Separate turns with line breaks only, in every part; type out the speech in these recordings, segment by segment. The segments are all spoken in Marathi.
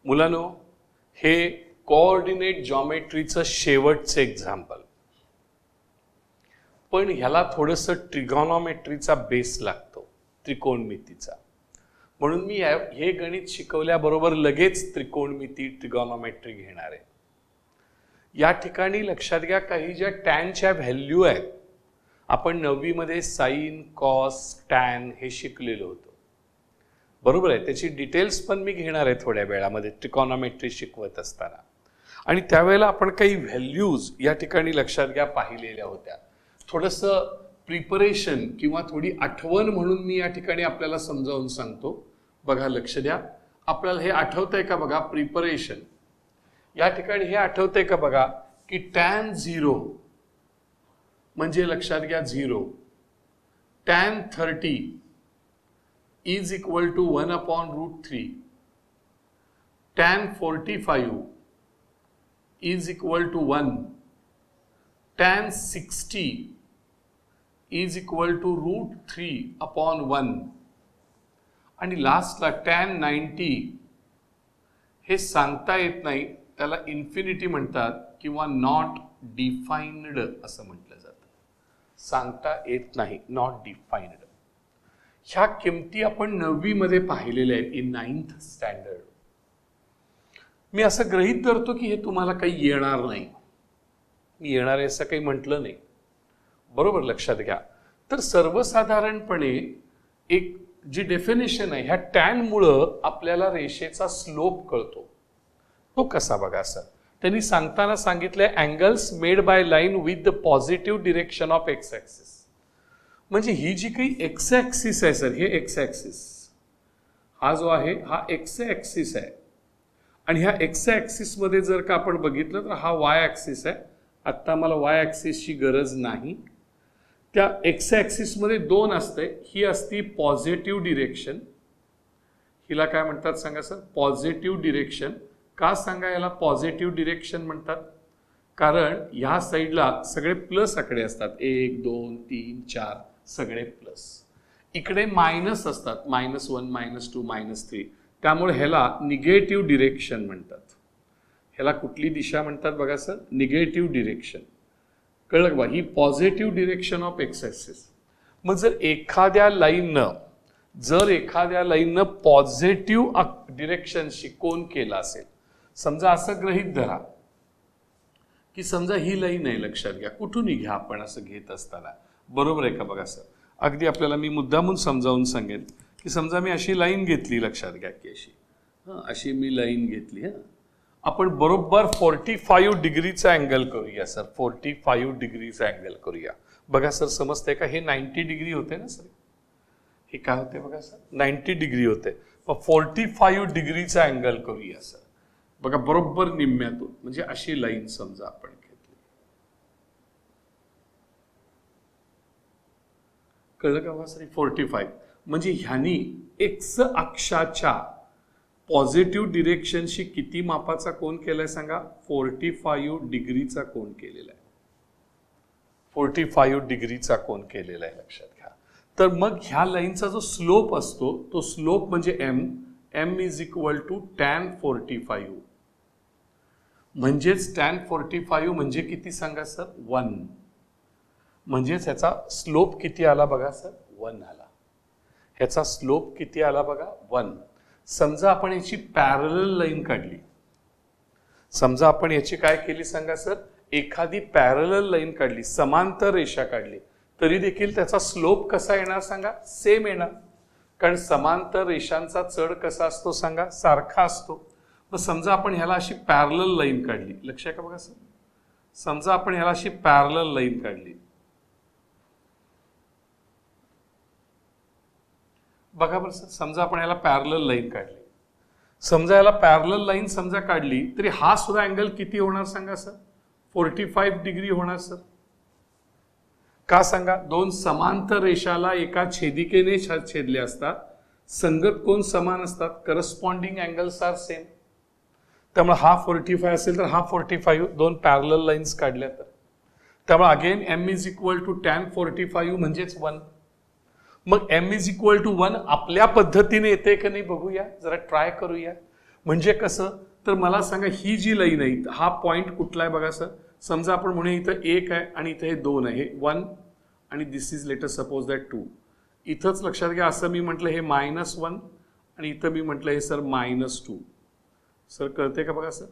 मुलांनो, हे कोऑर्डिनेट जॉमेट्रीचं शेवटचं एक्झाम्पल, पण ह्याला थोडंसं ट्रिगोनॉमेट्रीचा बेस लागतो, त्रिकोणमितीचा. म्हणून मी हे गणित शिकवल्याबरोबर लगेच त्रिकोणमिती ट्रिगोनॉमेट्री घेणार आहे. या ठिकाणी लक्षात घ्या, काही ज्या टॅनच्या व्हॅल्यू आहेत, आपण 9वी मध्ये साइन, कॉस, टॅन हे शिकलेलो होतो, बरोबर आहे. त्याची डिटेल्स पण मी घेणार आहे थोड्या वेळामध्ये ट्रिगोनॉमेट्री शिकवत असताना. आणि त्यावेळेला आपण काही व्हॅल्यूज या ठिकाणी लक्षात घ्या पाहिलेल्या होत्या. थोडंसं प्रिपरेशन किंवा थोडी आठवण म्हणून मी या ठिकाणी आपल्याला समजावून सांगतो. बघा, लक्ष द्या. आपल्याला हे आठवतंय का बघा, प्रिपरेशन या ठिकाणी हे आठवतंय का बघा, की टॅन 0 म्हणजे लक्षात घ्या 0. Tan 30 is equal to 1/√3. Tan 45 is equal to 1. Tan 60 is equal to √3/1. आणि लास्टला टॅन 90 हे सांगता येत नाही, त्याला इन्फिनिटी म्हणतात किंवा नॉट डिफाइन्ड असं म्हटलं जातं. सांगता येत नाही, नॉट डिफाइन्ड. ह्या किमती आपण 9वी मध्ये पाहिलेल्या आहेत, इन 9th स्टँडर्ड. मी असं गृहीत धरतो की हे तुम्हाला काही येणार नाही. मी येणार आहे असं काही म्हटलं नाही, बरोबर. लक्षात घ्या. तर सर्वसाधारणपणे एक जी डेफिनेशन आहे, ह्या टॅनमुळं आपल्याला रेषेचा स्लोप कळतो. तो कसा बघा सर, त्यांनी सांगताना सांगितलंय angles made by line with the positive direction of X axis. म्हणजे ही जी काही एक्स ॲक्सिस आहे सर, हे एक्स ॲक्सिस हा जो आहे हा एक्स ॲक्सिस आहे. आणि ह्या एक्स ॲक्सिस मध्ये जर का आपण बघितलं तर हा वाय ॲक्सिस आहे. आत्ता मला वाय ॲक्सिसची गरज नाही. त्या एक्स ॲक्सिस मध्ये 2 असते. ही असती पॉझिटिव्ह डिरेक्शन. हिला काय म्हणतात सांगा सर, पॉझिटिव्ह डिरेक्शन. का सांगा याला पॉझिटिव्ह डिरेक्शन म्हणतात? कारण ह्या साईडला सगळे प्लस आकडे असतात, 1 2 3 4 सगळे प्लस. इकडे मायनस असतात, -1 -2 -3. त्यामुळे ह्याला निगेटिव्ह डिरेक्शन म्हणतात. ह्याला कुठली दिशा म्हणतात बघा सर, निगेटिव्ह डिरेक्शन. कळलं बा, ही positive direction of X axis. मग जर एखाद्या लाईननं पॉझिटिव्ह डिरेक्शनशी कोन केला असेल, समजा असं गृहीत धरा की समजा ही लाईन आहे, लक्षात घ्या, कुठूनही घ्या आपण असं घेत असताना, बरोबर आहे का बघा सर. अगदी आपल्याला मी मुद्दामून समजावून सांगेन की समजा मी अशी लाईन घेतली, लक्षात घ्या की अशी मी लाईन घेतली. आपण बरोबर 45 डिग्रीचा अँगल करूया सर, 45 डिग्रीचा अँगल करूया. बघा सर, समजतंय का, हे 90 डिग्री होते ना सर, हे काय होते बघा सर, 90 डिग्री होते. मग 45 डिग्रीचा अँगल करूया सर. बघा, बरोबर निम्म्यातून, म्हणजे अशी लाईन समजा आपण घेतली. कळलं का बघा सर, 45 म्हणजे ह्यानी एक्स अक्षाच्या पॉझिटिव्ह डिरेक्शनशी किती मापाचा कोन केलाय सांगा, 45 डिग्रीचा कोन केलेला आहे. 45 डिग्रीचा कोन केलेला आहे, लक्षात घ्या. तर मग ह्या लाईनचा जो स्लोप असतो, तो स्लोप म्हणजे m is equal to tan 45. म्हणजेच टॅन 45 म्हणजे किती सांगा सर, 1. म्हणजेच ह्याचा स्लोप किती आला बघा सर, 1 आला. ह्याचा स्लोप किती आला बघा, 1. समजा आपण याची पॅरलल लाईन काढली. समजा आपण याची काय केली सांगा सर, एखादी पॅरलल लाईन काढली, समांतर रेषा काढली, तरी देखील त्याचा स्लोप कसा येणार सांगा, सेम येणार. कारण समांतर रेषांचा चढ कसा असतो सांगा, सारखा असतो. मग समजा आपण ह्याला अशी पॅरलल लाईन काढली, लक्ष आहे का बघा सर, समजा आपण ह्याला अशी पॅरलल लाईन काढली. बघा बरं सर, समजा आपण याला पॅरलल लाईन काढली. समजा याला पॅरलल लाईन समजा काढली, तरी हा सुद्धा अँगल किती होणार सांगा सर, 45 डिग्री होणार सर. का सांगा, 2 समांतर रेषाला एका छेदिकेने छेदले असतात, संगत कोन समान असतात, करस्पॉन्डिंग अँगल्स आर सेम. त्यामुळे हा 45 असेल तर हा 45, 2 पॅरलल लाईन्स काढल्या तर. त्यामुळे again m is equal to tan 45 म्हणजेच 1. मग m इज इक्वल टू 1 आपल्या पद्धतीने येते का नाही बघूया, जरा ट्राय करूया. म्हणजे कसं, तर मला सांगा ही जी लाईन आहे हा पॉइंट कुठला आहे बघा सर. समजा आपण म्हणूया इथं 1 आहे आणि इथं हे 2 आहे, हे 1 आणि दिस इज लेटर सपोज दॅट 2. इथंच लक्षात घ्या, असं मी म्हटलं हे -1 आणि इथं मी म्हटलं हे सर -2. सर कळते का बघा सर.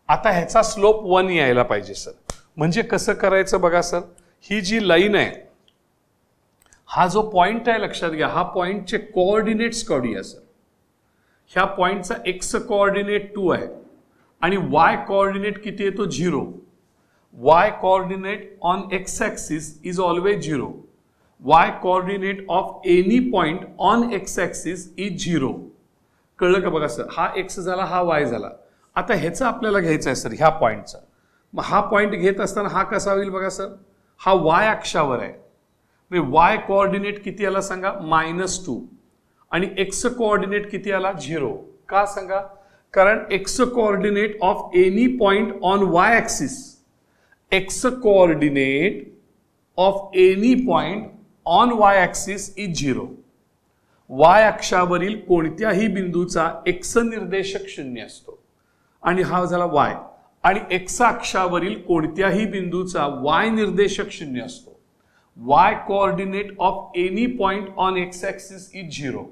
आता ह्याचा स्लोप 1 यायला पाहिजे सर. म्हणजे कसं करायचं बघा सर, ही जी लाईन आहे, हा जो पॉइंट आहे लक्षात घ्या, हा पॉइंटचे कोऑर्डिनेट्स काढूया सर. ह्या पॉइंटचा एक्स कोऑर्डिनेट 2 आहे आणि वाय कोऑर्डिनेट किती येतो 0. y coordinate on x axis is always 0. y coordinate of any point on x axis is 0. कळलं का बघा सर. हा x झाला, हा y झाला. आता ह्याचं आपल्याला घ्यायचं आहे सर, ह्या पॉइंटचा. मग हा पॉइंट घेत असताना हा कसा होईल बघा सर, हा y अक्षावर आहे. म्हणजे y कोऑर्डिनेट किती आला सांगा, -2 आणि x कोऑर्डिनेट किती आला 0. का सांगा, कारण x coordinate of any point on y axis, x coordinate of any point on y axis is 0. y अक्षावरील कोणत्याही बिंदूचा x निर्देशक 0 असतो आणि हा झाला y. आणि x अक्षावरील कोणत्याही बिंदूचा y निर्देशक 0 असतो. y coordinate of any point on x axis is 0.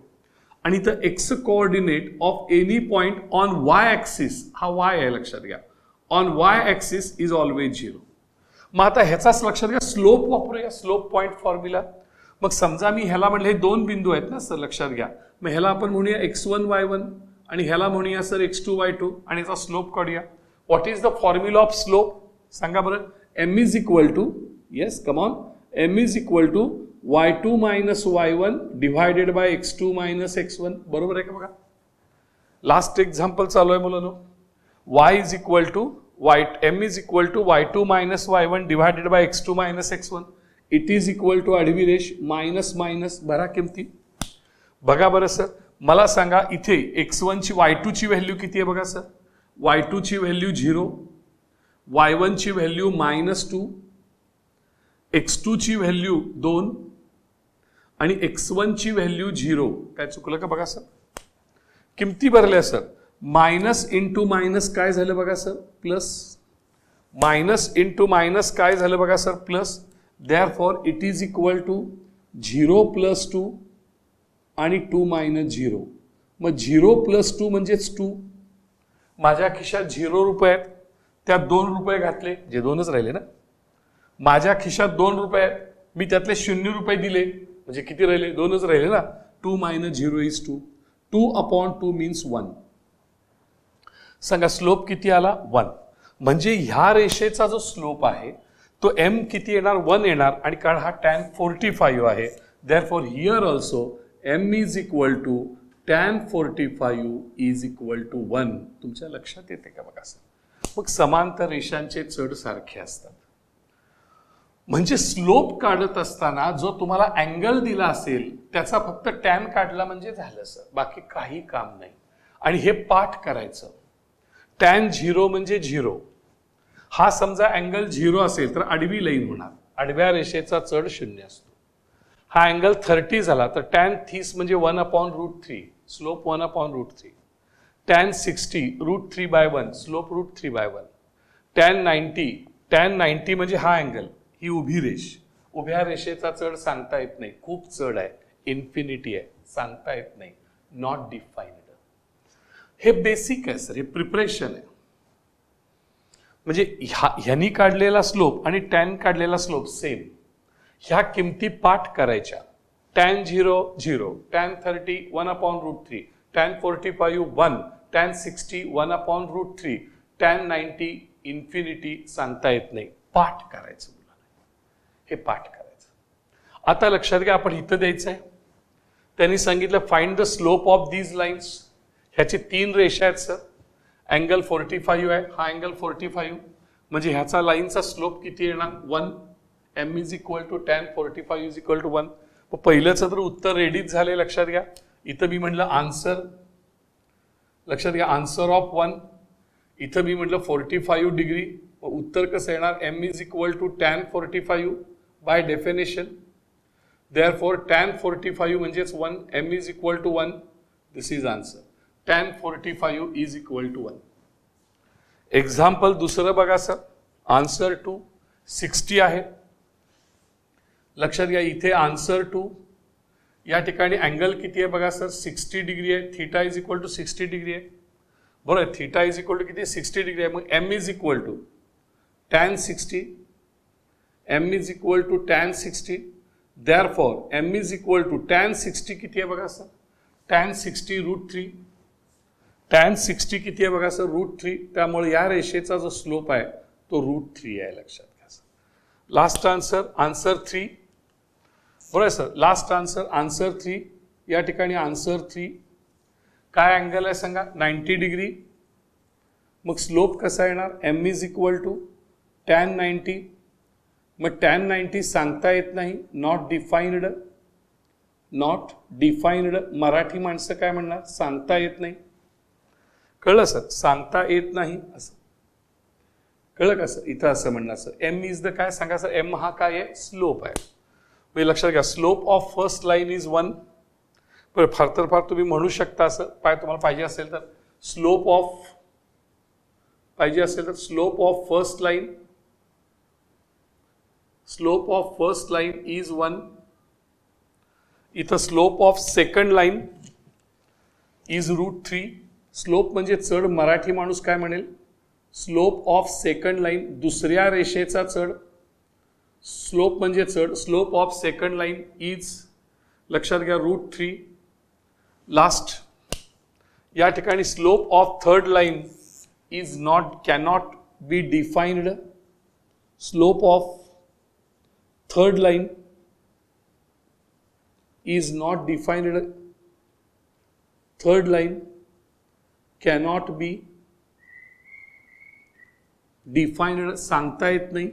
आणि इथं x coordinate of any point on y axis, हा y आहे लक्षात घ्या, on y axis is always 0. मग आता ह्याचाच लक्षात घ्या, स्लोप वापरूया, स्लोप पॉइंट फॉर्म्युला. मग समजा मी ह्याला म्हटलं हे 2 बिंदू आहेत ना सर, लक्षात घ्या. मग ह्याला आपण म्हणूया x1 y1 आणि ह्याला म्हणूया सर x2 y2 आणि याचा स्लोप काढूया. What is the formula of slope सांगा बरं. m is equal to, yes come on, m is equal to y2 minus y1 divided by x2 minus x1. बरोबर आहे का बघा. लास्ट एक्झाम्पल चालू आहे मुलांनो. y is equal to m is equal to y2 minus y1 divided by x2 minus x1. It is equal to आडवी रेष मायनस मायनस भरा किमती. बघा बरं सर, मला सांगा इथे x1 ची y2 ची व्हॅल्यू किती आहे बघा सर. y2 ची व्हॅल्यू 0, y1 ची व्हॅल्यू -2, x2 ची व्हॅल्यू 2 आणि x1 ची व्हॅल्यू 0. काय चुकलं का बघा सर. किमती भरल्या सर. मायनस इंटू मायनस काय झालं बघा sir, plus. Minus into minus काय झालं बघा sir, plus. Therefore it is equal to 0 + 2 आणि 2 - 0. मग 0 + 2 म्हणजेच 2. माझ्या खिशात 0 रुपये आहेत, त्यात 2 रुपये घातले, जे 2च राहिले ना. माझ्या खिशात 2 रुपये आहेत, मी त्यातले 0 रुपये दिले, म्हणजे किती राहिले, 2च राहिले ना. 2 - 0 इज 2. 2/2 मीन्स 1. सांगा स्लोप किती आला, 1. म्हणजे ह्या रेषेचा जो स्लोप आहे तो m किती येणार, 1 येणार. आणि कारण हा tan 45 आहे, therefore here also m is equal to tan 45 is equal to 1. तुमच्या लक्षात येते का बघा सर. मग समांतर रेषांचे चढ सारखे असतात. म्हणजे स्लोप काढत असताना जो तुम्हाला अँगल दिला असेल त्याचा फक्त tan काढला म्हणजे झालं सर, बाकी काही काम नाही. आणि हे पाठ करायचं. tan 0 म्हणजे 0. हा समजा अँगल 0 असेल तर आडवी लाईन होणार, आडव्या रेषेचा चढ 0 असतो. हा अँगल 30 झाला तर tan 30 म्हणजे 1/√3, स्लोप 1/√3. tan 60 √3/1, slope √3/1. tan 90 म्हणजे हा अँगल, ही उभी रेष. उभ्या रेषेचा चढ सांगता येत नाही, खूप चढ आहे, इन्फिनिटी आहे, सांगता येत नाही, नॉट डिफाईन्ड. हे बेसिक आहे सर, हे प्रिपरेशन आहे. म्हणजे ह्यानी काढलेला स्लोप आणि tan काढलेला स्लोप सेम. ह्या किमती पाठ करायच्या. tan 0 0, tan 30 1/√3, tan 45 1, tan 60 1/√3, tan 90 infinity सांगता येत नाही. पाठ करायचं मुलांना, हे पाठ करायचं. आता लक्षात घ्या, आपण इथं द्यायचं आहे. त्यांनी सांगितलं find the slope of these lines. ह्याचे 3 रेषा आहेत सर. अँगल 45 आहे, हा अँगल 45, म्हणजे ह्याचा लाईनचा स्लोप किती येणार, 1. m is equal to tan 45 is equal to 1. पहिल्याचं तर उत्तर रेडीच झाले, लक्षात घ्या. इथं मी म्हटलं आन्सर, लक्षात घ्या, आन्सर ऑफ 1. इथं मी म्हटलं 45 डिग्री, उत्तर कसं येणार, m is equal to tan 45 by definition. Therefore tan 45 म्हणजेच 1, m is equal to 1. This is answer. tan 45 is equal to 1. Example दुसरं बघा सर. आन्सर टू 60 आहे. लक्षात घ्या इथे आन्सर टू या ठिकाणी अँगल किती आहे बघा सर, 60 डिग्री आहे. Theta is equal to 60 degree आहे. बरोबर आहे. थीटा इज इक्वल टू किती, 60 डिग्री आहे. मग m is equal to tan 60. M is equal to tan 60. Therefore m is equal to tan 60 किती आहे बघा सर, tan 60 √3. tan 60 किती आहे बघा सर, √3. त्यामुळे या रेषेचा जो स्लोप आहे तो √3 आहे. लक्षात घ्या सर. Last answer, answer 3. बरोबर आहे सर. Last answer, answer 3. या ठिकाणी आन्सर 3 काय अँगल आहे सांगा, 90 डिग्री. मग स्लोप कसा येणार, m is equal to tan 90. मग tan 90 सांगता येत नाही, not defined. Not defined Marathi माणसं काय म्हणणार, सांगता येत नाही. कळलं सर, सांगता येत नाही असं कळलं का सर. इथं असं म्हणणार सर, एम इज द काय सांगा सर, एम हा काय आहे, स्लोप आहे. म्हणजे लक्षात घ्या slope of first line is 1. पण फार तर फार तुम्ही म्हणू शकता असं, तुम्हाला पाहिजे असेल तर स्लोप ऑफ पाहिजे असेल तर slope of first line, slope of first line is 1. इथं slope of second line is √3. Slope म्हणजे चढ, मराठी माणूस काय म्हणेल, स्लोप ऑफ सेकंड लाईन, दुसऱ्या रेषेचा चढ. स्लोप म्हणजे चढ, slope of second line is लक्षात घ्या √3. लास्ट या ठिकाणी slope of third line is not, cannot be defined. Slope of third line is not defined. Third line cannot be defined, सांगता येत नाही.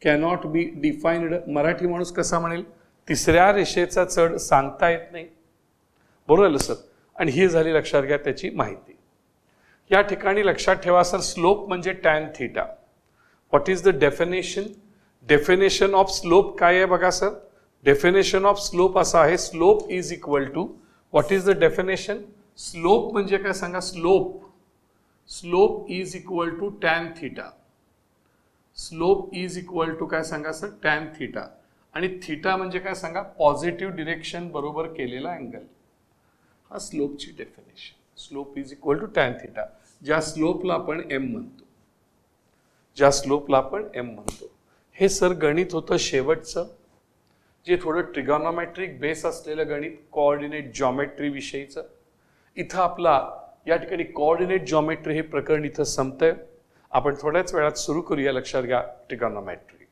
कॅनॉट बी डिफाइन्ड मराठी माणूस कसा म्हणेल, तिसऱ्या रेषेचा चढ सांगता येत नाही. बरोबर आहे सर. आणि ही झाली लक्षात घ्या त्याची माहिती. या ठिकाणी लक्षात ठेवा सर, स्लोप म्हणजे tan theta. What is the definition, definition of slope काय आहे बघा सर. डेफिनेशन ऑफ स्लोप असा आहे, slope is equal to, what is the definition, स्लोप म्हणजे काय सांगा, slope, slope is equal to tan theta. Slope is equal to काय सांगा सर, tan थीटा. आणि थीटा म्हणजे काय सांगा, पॉझिटिव्ह डिरेक्शन बरोबर केलेला अँगल. हा स्लोपची definition. Slope is equal to tan theta. ज्या स्लोपला आपण एम म्हणतो, ज्या स्लोपला आपण एम म्हणतो. हे सर गणित होतं शेवटचं, जे थोडं ट्रिगॉनॉमेट्रिक बेस असलेलं गणित, कोऑर्डिनेट जॉमेट्री विषयीचं. इथं आपला या ठिकाणी कोऑर्डिनेट जॉमेट्री हे प्रकरण इथं संपतंय. आपण थोड्याच वेळात सुरू करूया. लक्षात घ्या ट्रिगॉनॉमेट्री.